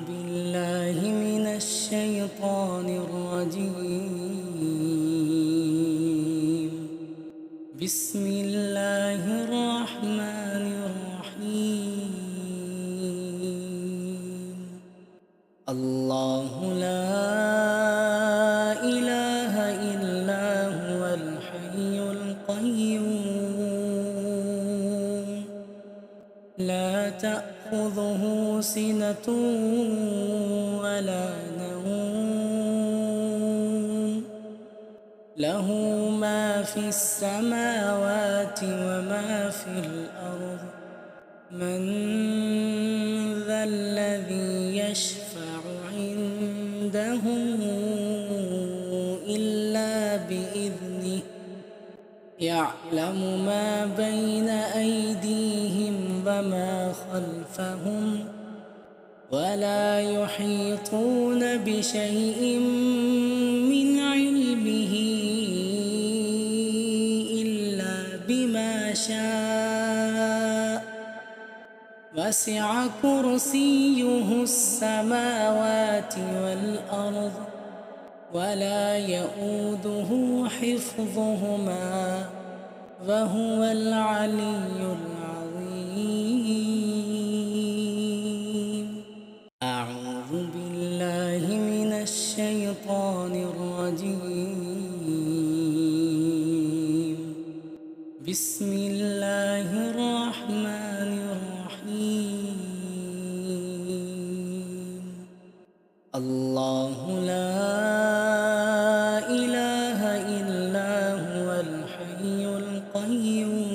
بالله من الشيطان الرجيم. بسم الله الرحمن الرحيم. الله لا إله إلا هو الحي القيوم لا تأخذه سنة ولا نوم له ما في السماوات وما في الأرض من ذا الذي يشفع عنده إلا بإذنه يعلم ما بين أيديهم وما خلفهم ولا يحيطون بشيء من علمه إلا بما شاء وسع كرسيه السماوات والأرض ولا يؤوده حفظهما وهو العلي العظيم. أعوذ بالله من الشيطان الرجيم. بسم الله الرحمن الرحيم. الله لا إله إلا هو الحي القيوم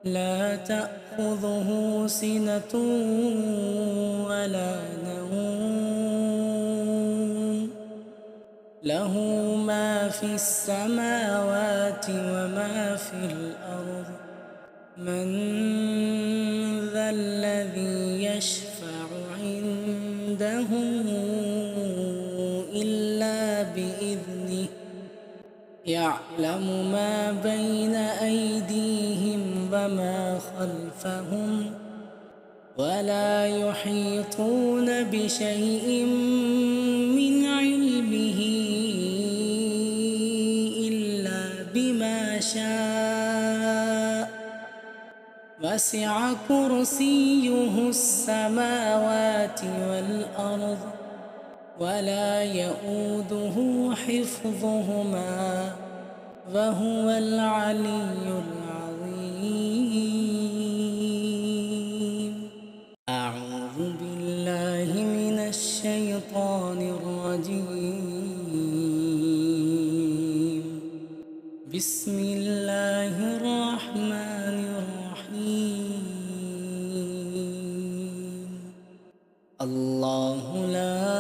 لا تأخذه سنة ولا نوم له ما في السماوات وما في الأرض من ذا الذي يشفع عنده إلا بإذنه يعلم ما بين أيديهم وما خلفهم ولا يحيطون بشيء من علمه إلا بما شاء وسع كرسيه السماوات والأرض ولا يؤوده حفظهما وهو العلي العظيم. أعوذ بالله من الشيطان الرجيم. بسم الله الرحمن الرحيم. الله لا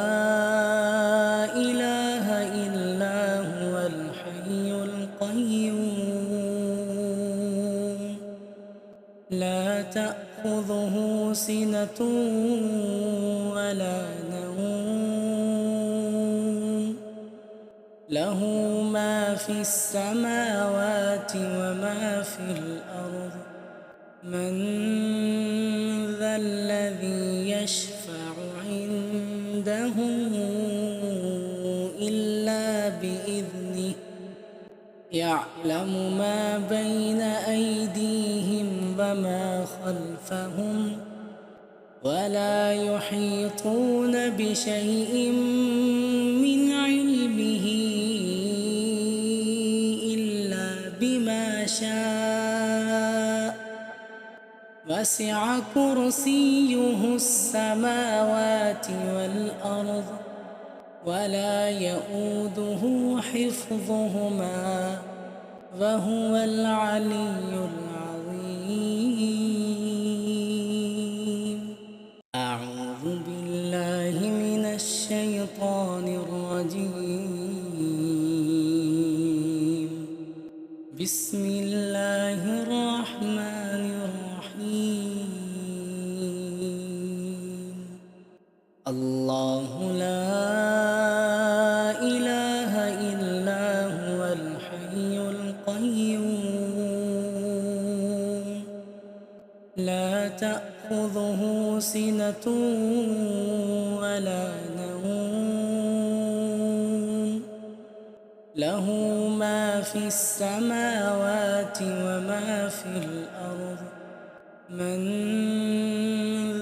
إله إلا هو الحي القيوم لا تأخذه سنة ولا نوم له ما في السماوات وما في الأرض من ذا الذي يشفع عنده إلا بإذنه يعلم ما بين أيديهم وما خلفهم ولا يحيطون بشيء من علمه إلا بما شاء وسع كرسيه السماوات والأرض ولا يؤوده حفظهما وهو العلي العظيم. أعوذ بالله من الشيطان الرجيم. بسم الله الرحمن الرحيم. الله لا إله إلا هو الحي القيوم لا تأخذه تأخذه سنة ولا نوم له ما في السماوات وما في الأرض من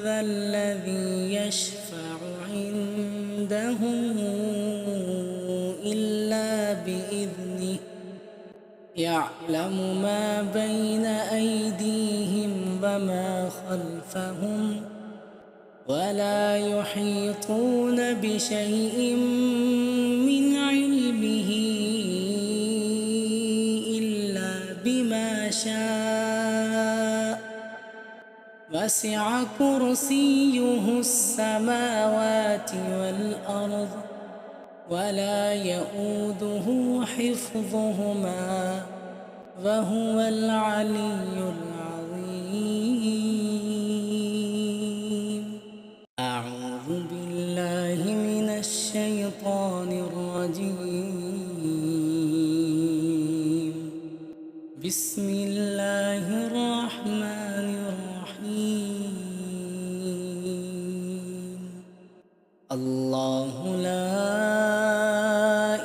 ذا الذي يشفع عنده إلا بإذنه يعلم ما بين أيديهم وما خلفهم ولا يحيطون بشيء من علمه إلا بما شاء وسع كرسيه السماوات والأرض ولا يؤوده حفظهما وهو العلي العظيم. أعوذ بالله من الشيطان الرجيم. بسم الله الرحمن الرحيم. الله لا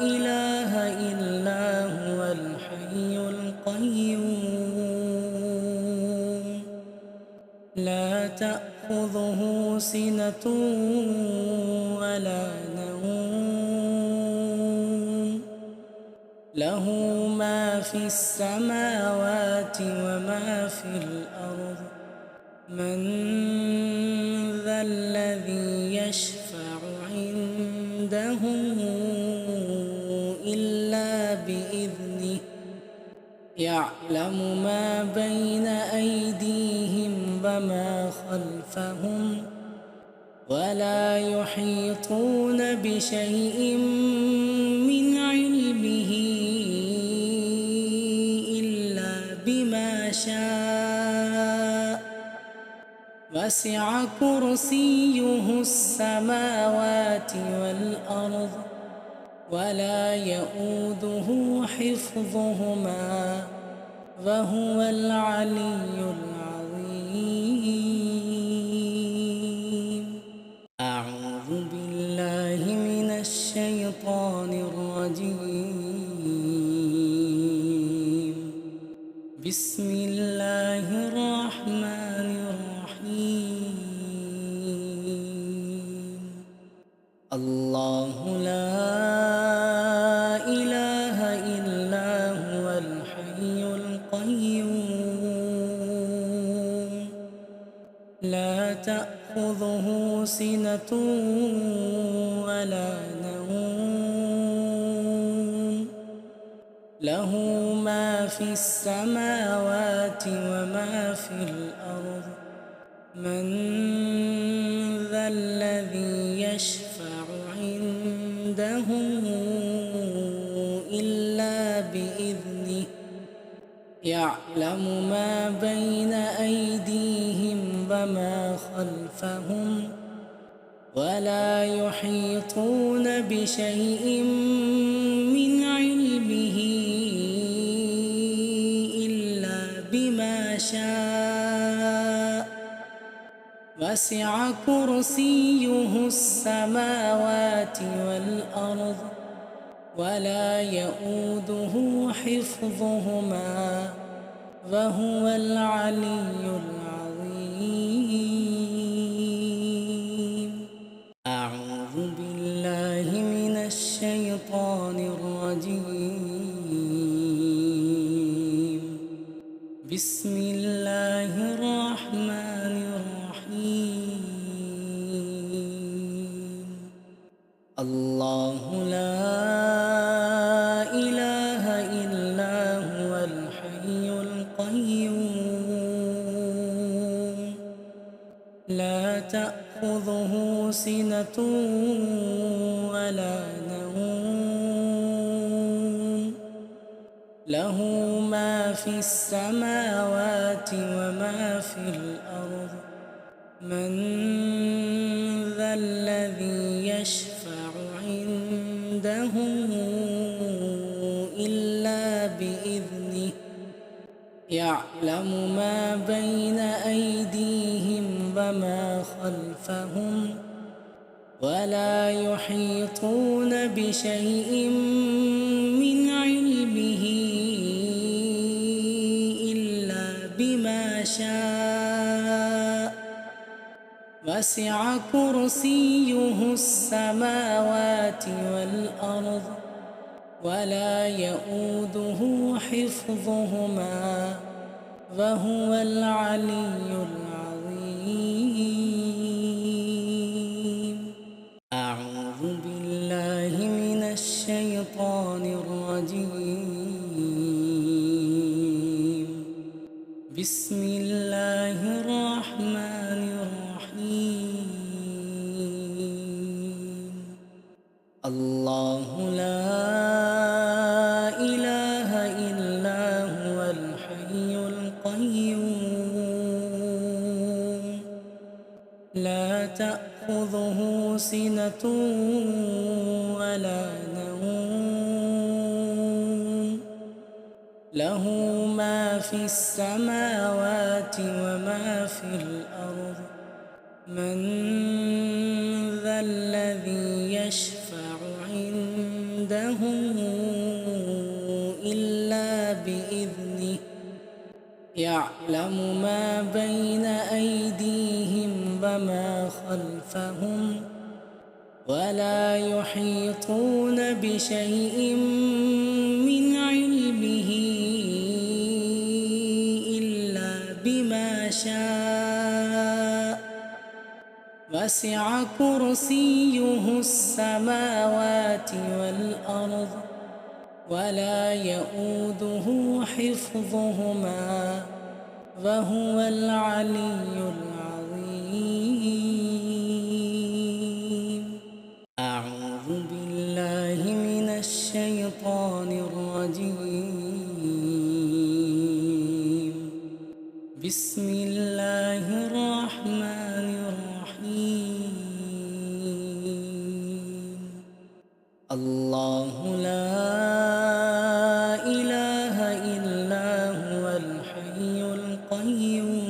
إله إلا هو الحي القيوم لا تأخذه سنة ولا نوم له ما في السماوات وما في الأرض من ذا الذي يشفع عنده إلا بإذنه يعلم ما بين أيديهم وما خلفهم ولا يحيطون بشيء من علمه إلا بما شاء وسع كرسيه السماوات والأرض ولا يؤوده حفظهما وهو العلي العظيم. أعوذ بالله من الشيطان الرجيم. بسم الله الرحمن الرحيم. الله لا إله إلا هو الحي القيوم لا تأخذه سنة ولا نوم له ما في السماوات وما في الأرض من ذا الذي يشفع عنده إلا بإذنه يعلم ما بين أيديهم وما خلفهم ولا يحيطون بشيء من علمه إلا بما شاء وسع كرسيه السماوات والأرض ولا يؤوده حفظهما وهو العلي العظيم. أعوذ بالله من الشيطان الرجيم. بسم الله الرحمن الرحيم. الله لا إله إلا هو الحي القيوم لا تأخذه سنة ولا نوم له ما في السماوات وما في الأرض من ذا الذي يشفع عنده إلا بإذنه يعلم ما بين أيديهم وما خلفهم ولا يحيطون بشيء من علمه إلا بما شاء وسع كرسيه السماوات والأرض ولا يئوده حفظهما وهو العلي العظيم. أعوذ بالله من الشيطان الرجيم. بسم الله الرحمن الرحيم. الله لا إله إلا هو الحي القيوم لا تأخذه سنة ولا نوم له ما في السماوات وما في الأرض من ذا الذي يشفع عنده إلا بإذنه يعلم ما بين أيديهم وما خلفهم ولا يحيطون بشيء من علمه إلا بما شاء وسع كرسيه السماوات والأرض ولا يئوده حفظهما وهو العلي العظيم. أعوذ بالله من الشيطان الرجيم. بسم الله الرحمن الرحيم. الله لا إله إلا هو الحي القيوم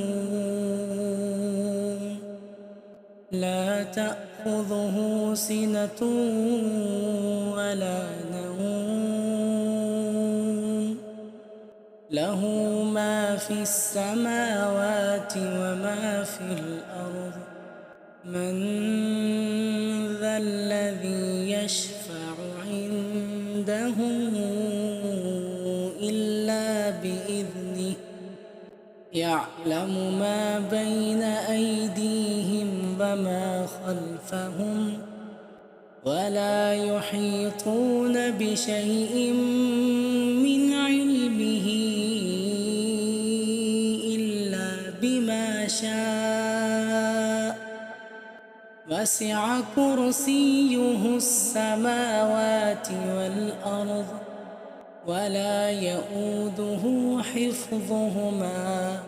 لا تأخذه سنة ولا نوم له ما في السماوات وما في الأرض من ذا الذي يشفع عنده إلا بإذنه يعلم ما بين أيديهم وما خلفهم ولا يحيطون بشيء من علمه إلا بما شاء وسع كرسيه السماوات والأرض ولا يئوده حفظهما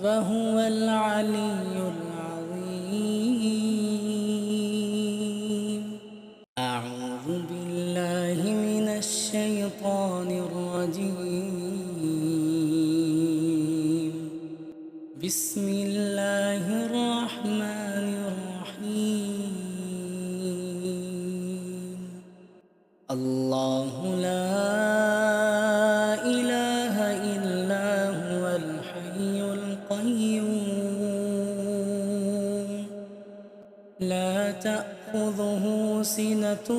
وهو العلي العظيم. أعوذ بالله من الشيطان الرجيم. بسم الله الرحمن الرحيم. الله لا إله إلا هو الحي القيوم لا تأخذه سنة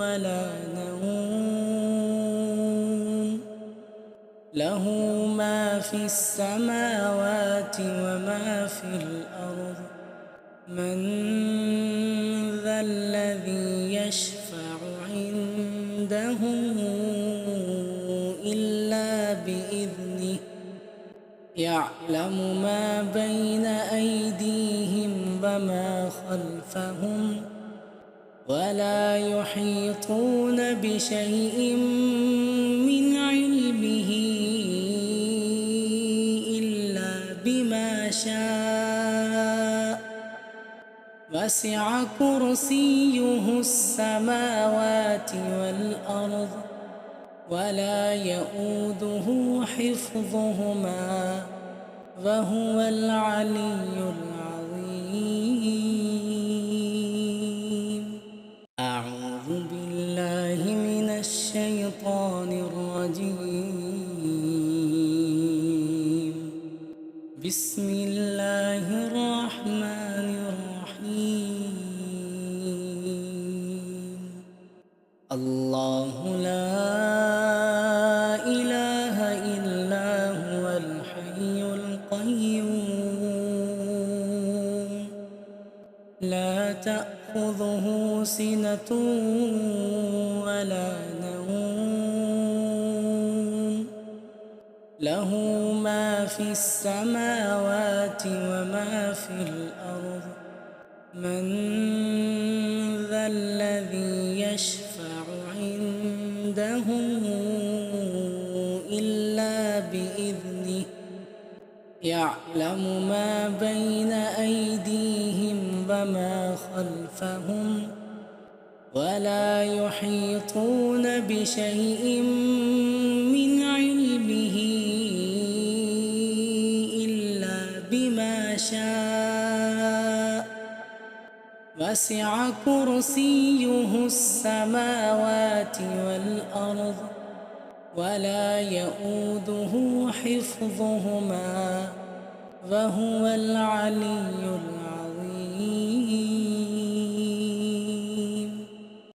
ولا نوم له ما في السماوات وما في الأرض من ذا الذي يشفع عنده إلا بإذنه يعلم ما بين أيديهم وما خلفهم ولا يحيطون بشيء من علمه إلا بما شاء وسع كرسيه السماوات والأرض ولا يئوده حفظهما وهو العلي العظيم. أعوذ بالله من الشيطان الرجيم. بسم الله الرحمن الرحيم. الله لا إله إلا هو الحي القيوم لا تأخذه سنة ولا نوم له ما في السماوات وما في الأرض من ذا الذي يشفع عنده إلا بإذنه يعلم ما بين أيديهم وما خلفهم ولا يحيطون بشيء من علمه إلا بما شاء وسع كرسيه السماوات والأرض ولا يؤوده حفظهما وهو العلي العظيم.